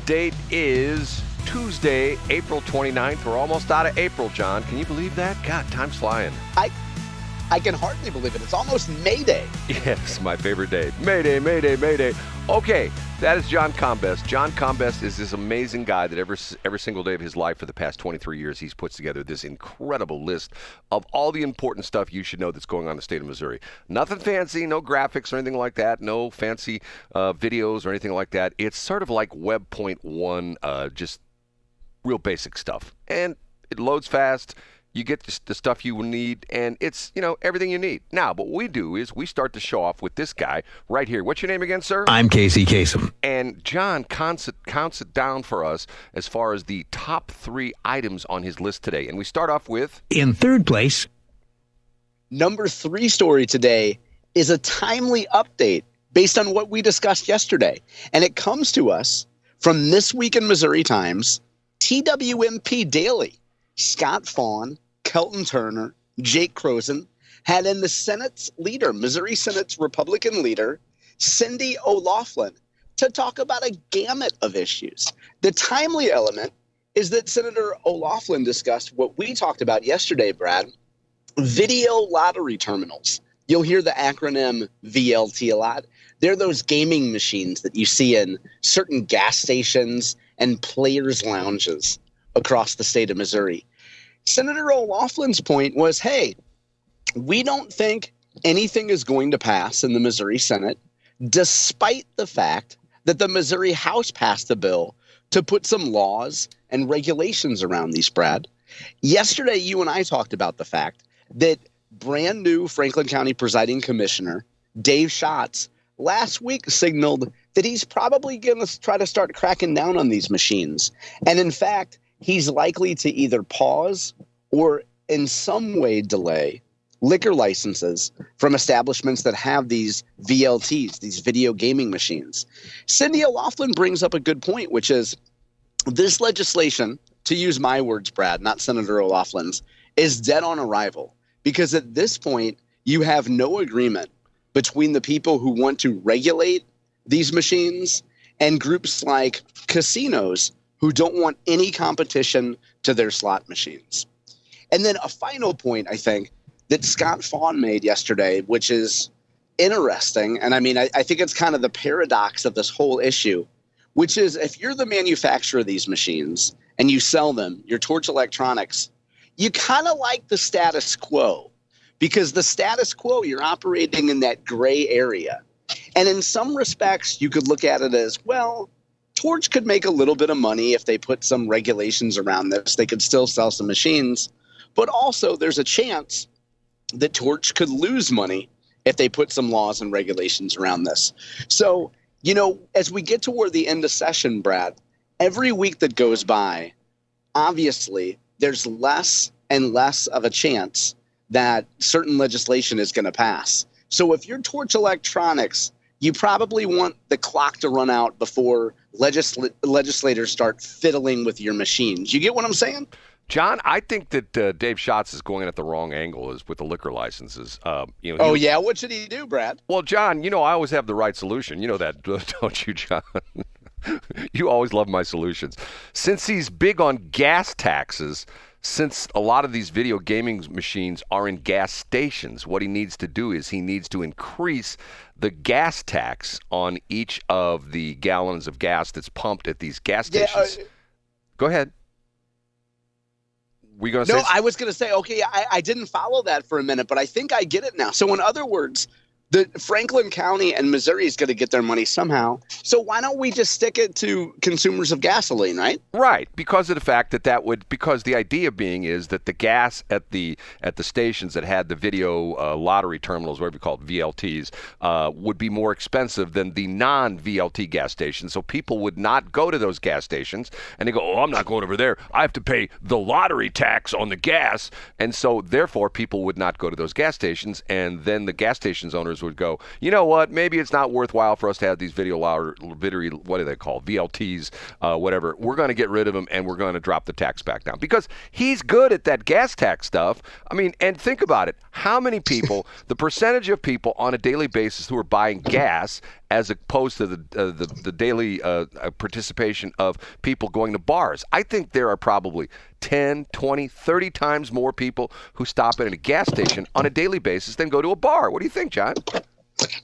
date is Tuesday, April 29th. We're almost out of April, John. Can you believe that? God, time's flying. I can hardly believe it. It's almost May Day. Yes, my favorite day. May Day, May Day, May Day. Okay, that is John Combest. John Combest is this amazing guy that every single day of his life for the past 23 years, he's put together this incredible list of all the important stuff you should know that's going on in the state of Missouri. Nothing fancy, no graphics or anything like that, no fancy videos or anything like that. It's sort of like Web Point 1, just real basic stuff. And it loads fast. You get the stuff you will need, and it's, everything you need. Now, what we do is we start the show off with this guy right here. What's your name again, sir? I'm Casey Kasem. And John counts it down for us as far as the top 3 items on his list today. And we start off with... In third place. Number 3 story today is a timely update based on what we discussed yesterday. And it comes to us from This Week in Missouri Times, TWMP Daily. Scott Fawn, Kelton Turner, Jake Croson had in the Senate's leader, Missouri Senate's Republican leader, Cindy O'Laughlin, to talk about a gamut of issues. The timely element is that Senator O'Laughlin discussed what we talked about yesterday, Brad, video lottery terminals. You'll hear the acronym VLT a lot. They're those gaming machines that you see in certain gas stations and players' lounges across the state of Missouri. Senator O'Loughlin's point was, hey, we don't think anything is going to pass in the Missouri Senate, despite the fact that the Missouri House passed a bill to put some laws and regulations around these, Brad. Yesterday, you and I talked about the fact that brand new Franklin County Presiding Commissioner Dave Schatz last week signaled that he's probably going to try to start cracking down on these machines. And in fact, he's likely to either pause or in some way delay liquor licenses from establishments that have these VLTs, these video gaming machines. Cindy O'Laughlin brings up a good point, which is this legislation, to use my words, Brad, not Senator O'Loughlin's, is dead on arrival. Because at this point, you have no agreement between the people who want to regulate these machines and groups like casinos who don't want any competition to their slot machines. And then a final point, I think, that Scott Fawn made yesterday, which is interesting. And I mean, I think it's kind of the paradox of this whole issue, which is if you're the manufacturer of these machines and you sell them, your Torch Electronics, you kind of like the status quo, because the status quo, you're operating in that gray area. And in some respects, you could look at it as, well, Torch could make a little bit of money if they put some regulations around this. They could still sell some machines. But also there's a chance that Torch could lose money if they put some laws and regulations around this. So, as we get toward the end of session, Brad, every week that goes by, obviously there's less and less of a chance that certain legislation is going to pass. So if you're Torch Electronics, you probably want the clock to run out before legislators start fiddling with your machines. You get what I'm saying? John, I think that Dave Schatz is going at the wrong angle is with the liquor licenses. Yeah? What should he do, Brad? Well, John, I always have the right solution. You know that, don't you, John? You always love my solutions. Since he's big on gas taxes, since a lot of these video gaming machines are in gas stations, what he needs to do is he needs to increase the gas tax on each of the gallons of gas that's pumped at these gas stations. Go ahead. No, I was going to say, okay, I didn't follow that for a minute, but I think I get it now. So in other words, the Franklin County and Missouri is going to get their money somehow. So why don't we just stick it to consumers of gasoline, right? Right, because of the fact because the idea being is that the gas at the stations that had the video lottery terminals, whatever you call it, VLTs, would be more expensive than the non-VLT gas stations. So people would not go to those gas stations, and they go, oh, I'm not going over there. I have to pay the lottery tax on the gas. And so therefore people would not go to those gas stations, and then the gas stations owners would go, you know what, maybe it's not worthwhile for us to have these what do they call, VLTs, whatever. We're going to get rid of them, and we're going to drop the tax back down. Because he's good at that gas tax stuff. I mean, and think about it. How many people, the percentage of people on a daily basis who are buying gas as opposed to the daily participation of people going to bars. I think there are probably 10, 20, 30 times more people who stop at a gas station on a daily basis than go to a bar. What do you think, John?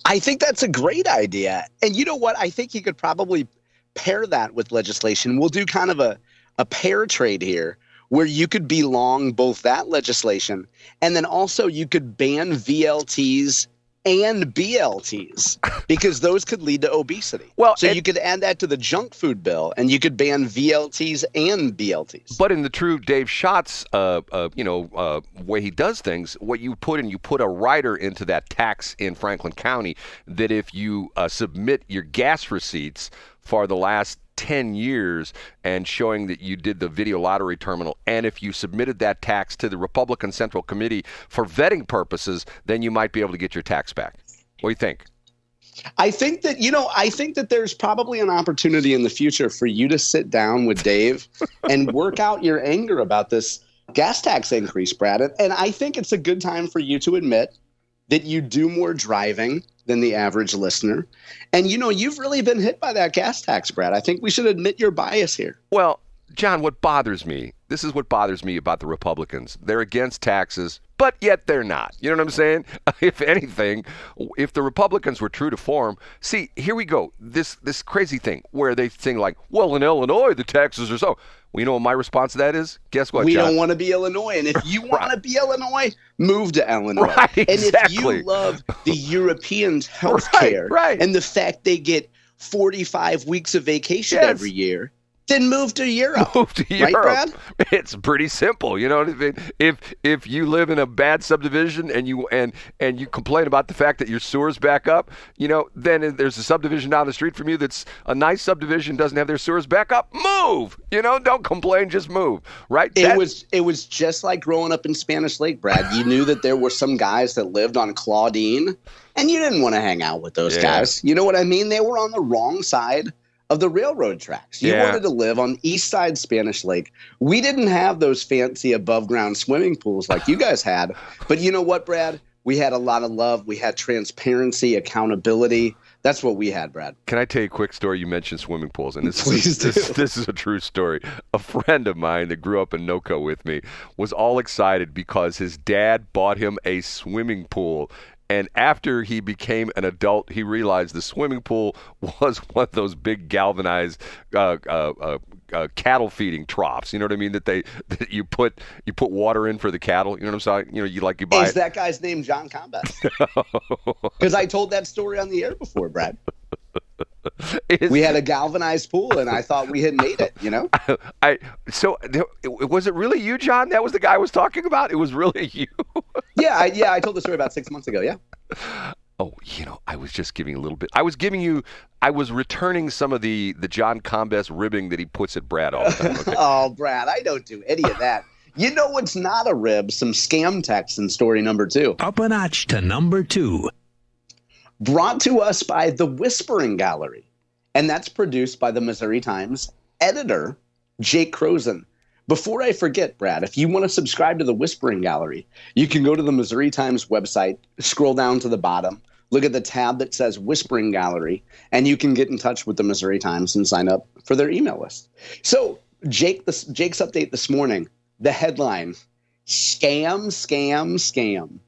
I think that's a great idea. And you know what? I think you could probably pair that with legislation. We'll do kind of a pair trade here where you could belong both that legislation and then also you could ban VLTs and BLTs because those could lead to obesity. Well, so you could add that to the junk food bill and you could ban VLTs and BLTs. But in the true Dave Schatz, way he does things, what you put a rider into that tax in Franklin County that if you submit your gas receipts for the last 10 years and showing that you did the video lottery terminal, and if you submitted that tax to the Republican Central Committee for vetting purposes, then you might be able to get your tax back. What do you think? I think that there's probably an opportunity in the future for you to sit down with Dave and work out your anger about this gas tax increase, Brad. And I think it's a good time for you to admit that you do more driving than the average listener. And, you've really been hit by that gas tax, Brad. I think we should admit your bias here. Well, John, this is what bothers me about the Republicans. They're against taxes, but yet they're not. You know what I'm saying? If anything, if the Republicans were true to form, see, here we go. This crazy thing where they sing like, well, in Illinois, the taxes are so. Well, you know what my response to that is? Guess what, We John? don't want to be Illinois. And if you want to be Illinois, move to Illinois. Right, exactly. And if you love the Europeans' health care and the fact they get 45 weeks of vacation every year, then move to Europe. Move to Europe. Right, Brad? It's pretty simple. You know what I mean? If you live in a bad subdivision and you complain about the fact that your sewers back up, then there's a subdivision down the street from you that's a nice subdivision, doesn't have their sewers back up. Move. Don't complain, just move. Right? It was just like growing up in Spanish Lake, Brad. You knew that there were some guys that lived on Claudine, and you didn't want to hang out with those guys. You know what I mean? They were on the wrong side of the railroad tracks. You wanted to live on east side Spanish Lake. We didn't have those fancy above ground swimming pools like you guys had. But you know what, Brad? We had a lot of love. We had transparency, accountability. That's what we had, Brad. Can I tell you a quick story? You mentioned swimming pools, and this is a true story. A friend of mine that grew up in NoCo with me was all excited because his dad bought him a swimming pool. And after he became an adult, he realized the swimming pool was one of those big galvanized cattle feeding troughs. You know what I mean? That you put water in for the cattle. You know what I'm saying? You buy. Is that guy's name John Combest? Because I told that story on the air before, Brad. We had a galvanized pool, and I thought we had made it. So was it really you, John? That was the guy I was talking about. It was really you. Yeah. I told the story about 6 months ago. Yeah. Oh, I was just giving a little bit. I was returning some of the John Combest ribbing that he puts at Brad all the time. Okay? Oh, Brad, I don't do any of that. You know what's not a rib? Some scam text in story number 2. Up a notch to number 2. Brought to us by The Whispering Gallery. And that's produced by the Missouri Times editor, Jake Crozen. Before I forget, Brad, if you want to subscribe to The Whispering Gallery, you can go to the Missouri Times website, scroll dodown to the bottom, look at the tab that says Whispering Gallery, and you can get in touch with the Missouri Times and sign up for their email list. So Jake's update this morning, the headline, Scam, Scam, Scam.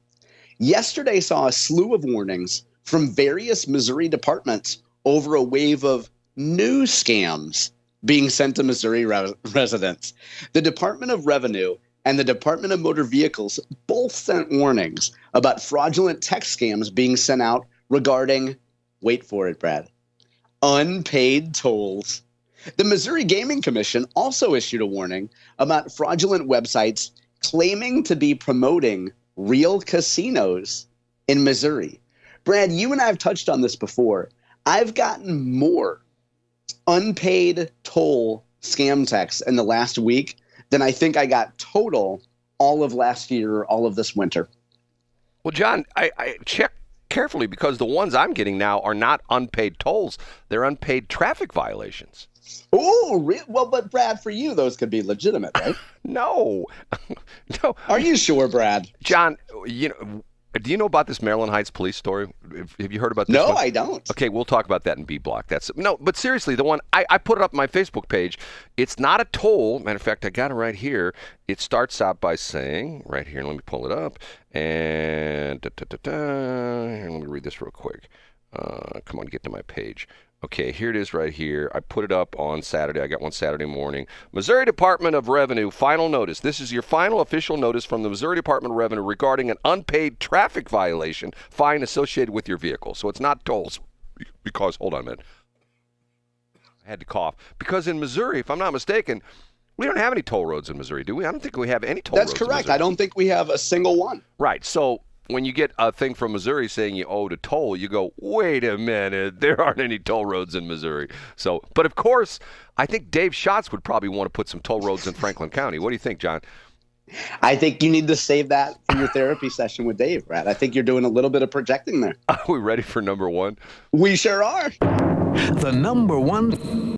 Yesterday saw a slew of warnings from various Missouri departments over a wave of new scams being sent to Missouri residents. The Department of Revenue and the Department of Motor Vehicles both sent warnings about fraudulent text scams being sent out regarding, wait for it, Brad, unpaid tolls. The Missouri Gaming Commission also issued a warning about fraudulent websites claiming to be promoting real casinos in Missouri. Brad, you and I have touched on this before. I've gotten more unpaid toll scam texts in the last week than I think I got total all of last year, all of this winter. Well, John, I checked carefully because the ones I'm getting now are not unpaid tolls. They're unpaid traffic violations. Oh, well, but Brad, for you, those could be legitimate, right? No. No. Are you sure, Brad? John, Do you know about this Maryland Heights police story? Have you heard about this No, one? I don't. Okay, we'll talk about that in B Block. But seriously, the one I put it up on my Facebook page. It's not a toll. Matter of fact, I got it right here. It starts out by saying, right here, let me pull it up. And here, let me read this real quick. Come on, get to my page. Okay, here it is right here. I put it up on Saturday. I got one Saturday morning. Missouri Department of Revenue, final notice. This is your final official notice from the Missouri Department of Revenue regarding an unpaid traffic violation fine associated with your vehicle. So it's not tolls because, hold on a minute. I had to cough. Because in Missouri, if I'm not mistaken, we don't have any toll roads in Missouri, do we? I don't think we have any toll roads. That's correct. In I don't think we have a single one. Right. So when you get a thing from Missouri saying you owe a toll, you go, wait a minute, there aren't any toll roads in Missouri. So, but of course, I think Dave Schatz would probably want to put some toll roads in Franklin County. What do you think, John? I think you need to save that for your therapy session with Dave, Brad. I think you're doing a little bit of projecting there. Are we ready for number one? We sure are. The number one.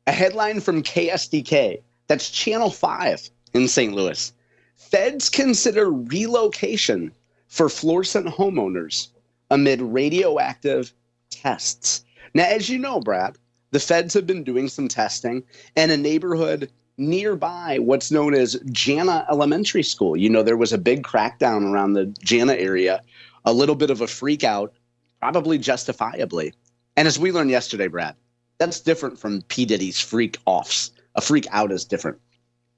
A headline from KSDK. That's Channel 5 in St. Louis. Feds consider relocation for Florissant homeowners amid radioactive tests. Now, as you know, Brad, the feds have been doing some testing in a neighborhood nearby what's known as Jana Elementary School. You know, there was a big crackdown around the Jana area, a little bit of a freak out, probably justifiably. And as we learned yesterday, Brad, that's different from P. Diddy's freak offs. A freak out is different.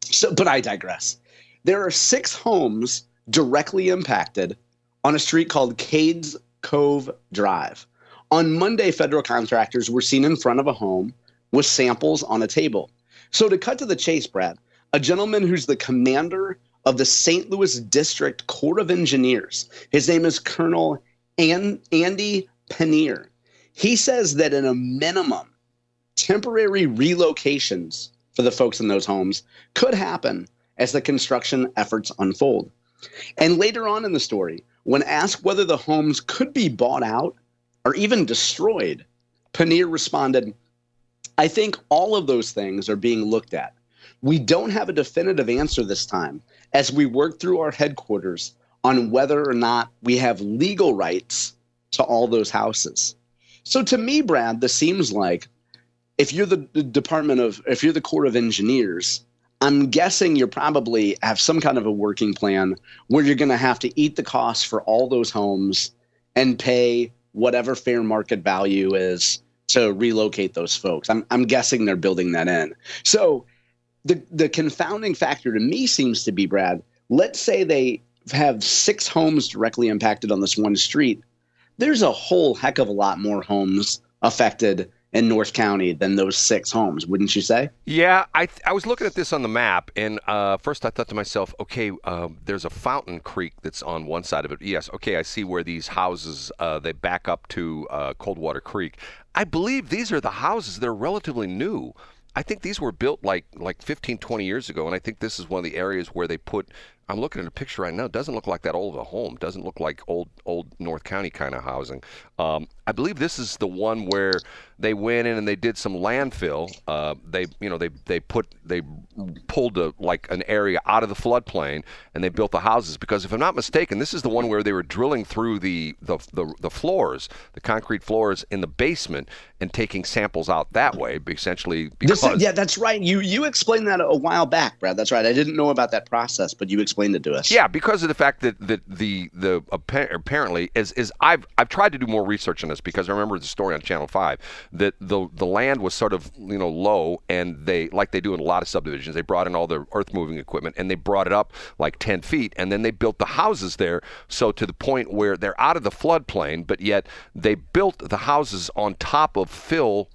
So, but I digress. There are 6 homes directly impacted on a street called Cades Cove Drive. On Monday, federal contractors were seen in front of a home with samples on a table. So to cut to the chase, Brad, a gentleman who's the commander of the St. Louis District Corps of Engineers, his name is Colonel Andy Pannier. He says that in a minimum, temporary relocations for the folks in those homes could happen as the construction efforts unfold. And later on in the story, when asked whether the homes could be bought out or even destroyed, Pannier responded, I think all of those things are being looked at. We don't have a definitive answer this time as we work through our headquarters on whether or not we have legal rights to all those houses. So to me, Brad, this seems like if you're if you're the Corps of Engineers, I'm guessing you probably have some kind of a working plan where you're going to have to eat the costs for all those homes and pay whatever fair market value is to relocate those folks. I'm guessing they're building that in. So the confounding factor to me seems to be, Brad, let's say they have 6 homes directly impacted on this one street. There's a whole heck of a lot more homes affected in North County than those 6 homes, wouldn't you say? Yeah, I was looking at this on the map, and first I thought to myself, okay, there's a fountain creek that's on one side of it. Yes, okay, I see where these houses, they back up to Coldwater Creek. I believe these are the houses that are relatively new. I think these were built like 15, 20 years ago, and I think this is one of the areas where they put, I'm looking at a picture right now, it doesn't look like that old of a home. It doesn't look like old North County kind of housing. I believe this is the one where they went in and they did some landfill. They pulled an area out of the floodplain and they built the houses, because if I'm not mistaken, this is the one where they were drilling through the floors, the concrete floors in the basement, and taking samples out that way, essentially. Yeah, that's right. You explained that a while back, Brad. That's right. I didn't know about that process, but you explained it to us. Yeah, because of the fact that the apparently is I've tried to do more research on this, because I remember the story on Channel 5 that the land was sort of low, and they, like they do in a lot of subdivisions, they brought in all the earth moving equipment and they brought it up like 10 feet, and then they built the houses there, so to the point where they're out of the floodplain, but yet they built the houses on top of fill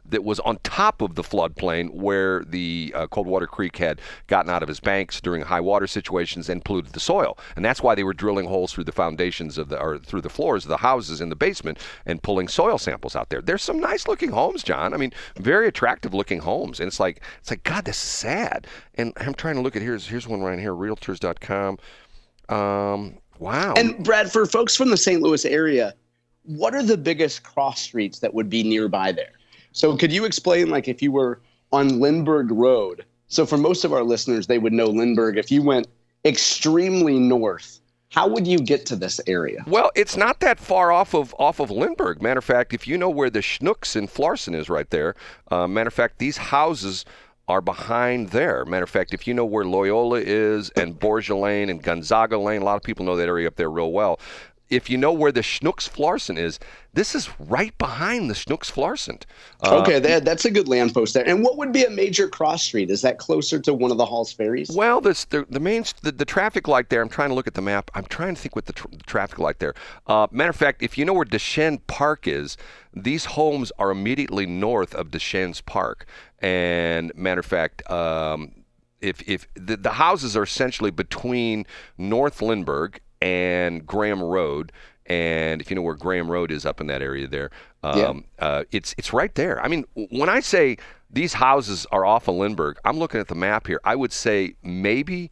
that was on top of the floodplain where the Coldwater Creek had gotten out of his banks during high water situations and polluted the soil. And that's why they were drilling holes through the foundations or through the floors of the houses in the basement and pulling soil samples out there. There's some nice looking homes, John. I mean, very attractive looking homes. And it's like, God, this is sad. And I'm trying to look at, here's one right here, realtors.com. Wow. And Brad, for folks from the St. Louis area, what are the biggest cross streets that would be nearby there? So could you explain, like, if you were on Lindbergh Road? So for most of our listeners, they would know Lindbergh. If you went extremely north How would you get to this area? Well, it's not that far off of Lindbergh. Matter of fact, if you know where the Schnooks in Florissant is right there, matter of fact, these houses are behind there. Matter of fact, if you know where Loyola is and Borgia Lane and Gonzaga Lane, a lot of people know that area up there real well. If you know where the Schnooks Florissant is, this is right behind the Schnooks Florissant. Okay, that's a good land post there. And what would be a major cross street? Is that closer to one of the Halls ferries? Well, the traffic light there, I'm trying to look at the map. I'm trying to think what the traffic light there. Matter of fact, if you know where Deschênes Park is, these homes are immediately north of Deschênes Park. And matter of fact, if the houses are essentially between North Lindbergh and Graham Road, and if you know where Graham Road is up in that area there, it's right there. I mean, when I say these houses are off of Lindbergh, I'm looking at the map here. I would say maybe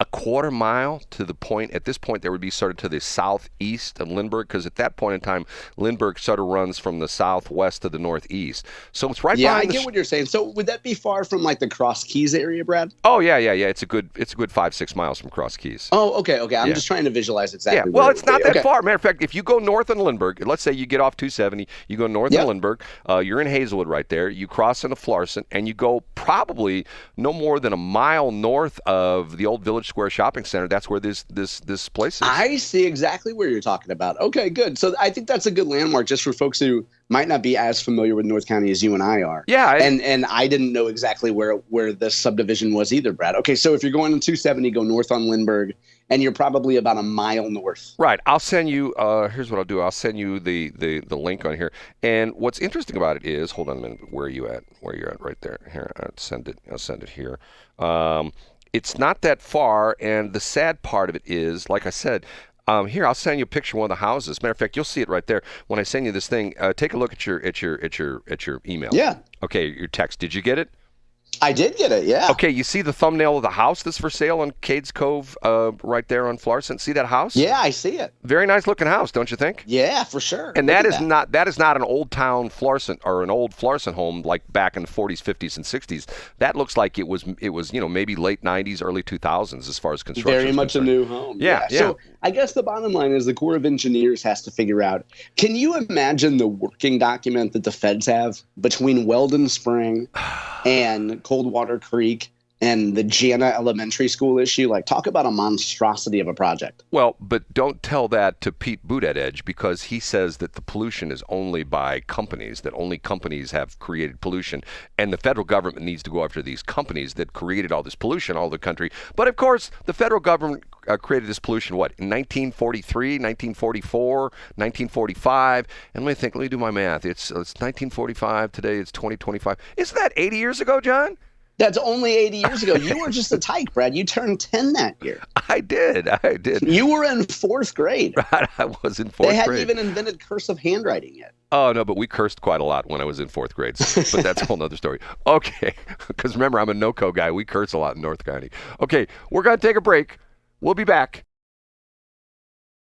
a quarter mile to the point. At this point, there would be sort of to the southeast of Lindbergh, because at that point in time, Lindbergh sort of runs from the southwest to the northeast. So it's right behind. Yeah, I get what you're saying. So would that be far from like the Cross Keys area, Brad? Oh yeah. It's a good 5-6 miles from Cross Keys. Oh, okay. I'm just trying to visualize exactly. Yeah, well, it's not that far. Matter of fact, if you go north in Lindbergh, let's say you get off 270, you go north in Lindbergh, you're in Hazelwood right there. You cross into Florissant, and you go probably no more than a mile north of the old Village Square Shopping Center. That's where this place is. I see exactly where you're talking about. Okay, good. So I think that's a good landmark just for folks who might not be as familiar with North County as you and I are. Yeah. And I didn't know exactly where this subdivision was either, Brad. Okay, so if you're going on 270, go north on Lindbergh, and you're probably about a mile north. Right. I'll send you, here's what I'll do. I'll send you the link on here. And what's interesting about it is, hold on a minute, where are you at? Where you're at right there. Here, I'll send it here. It's not that far, and the sad part of it is, like I said, here, I'll send you a picture of one of the houses. Matter of fact, you'll see it right there when I send you this thing. Take a look at your email. Yeah. Okay, your text. Did you get it? I did get it, yeah. Okay, you see the thumbnail of the house that's for sale on Cades Cove right there on Florissant? See that house? Yeah, I see it. Very nice looking house, don't you think? Yeah, for sure. And that is not an old town Florissant or an old Florissant home like back in the 40s, 50s, and 60s. That looks like it was maybe late 90s, early 2000s as far as construction. Very much a new home. Yeah. So I guess the bottom line is the Corps of Engineers has to figure out, can you imagine the working document that the feds have between Weldon Spring and Coldwater Creek and the Jana Elementary School issue? Like, talk about a monstrosity of a project. Well, but don't tell that to Pete Buttigieg, because he says that the pollution is only by companies, that only companies have created pollution, and the federal government needs to go after these companies that created all this pollution all over the country. But of course, the federal government created this pollution, what, in 1943, 1944, 1945? And let me do my math. It's 1945, today it's 2025. Isn't that 80 years ago, John? That's only 80 years ago. You were just a tyke, Brad. You turned 10 that year. I did. You were in fourth grade. Right, I was in fourth grade. They hadn't even invented cursive handwriting yet. Oh, no, but we cursed quite a lot when I was in fourth grade. But that's a whole other story. Okay, because remember, I'm a NOCO guy. We curse a lot in North County. Okay, we're going to take a break. We'll be back.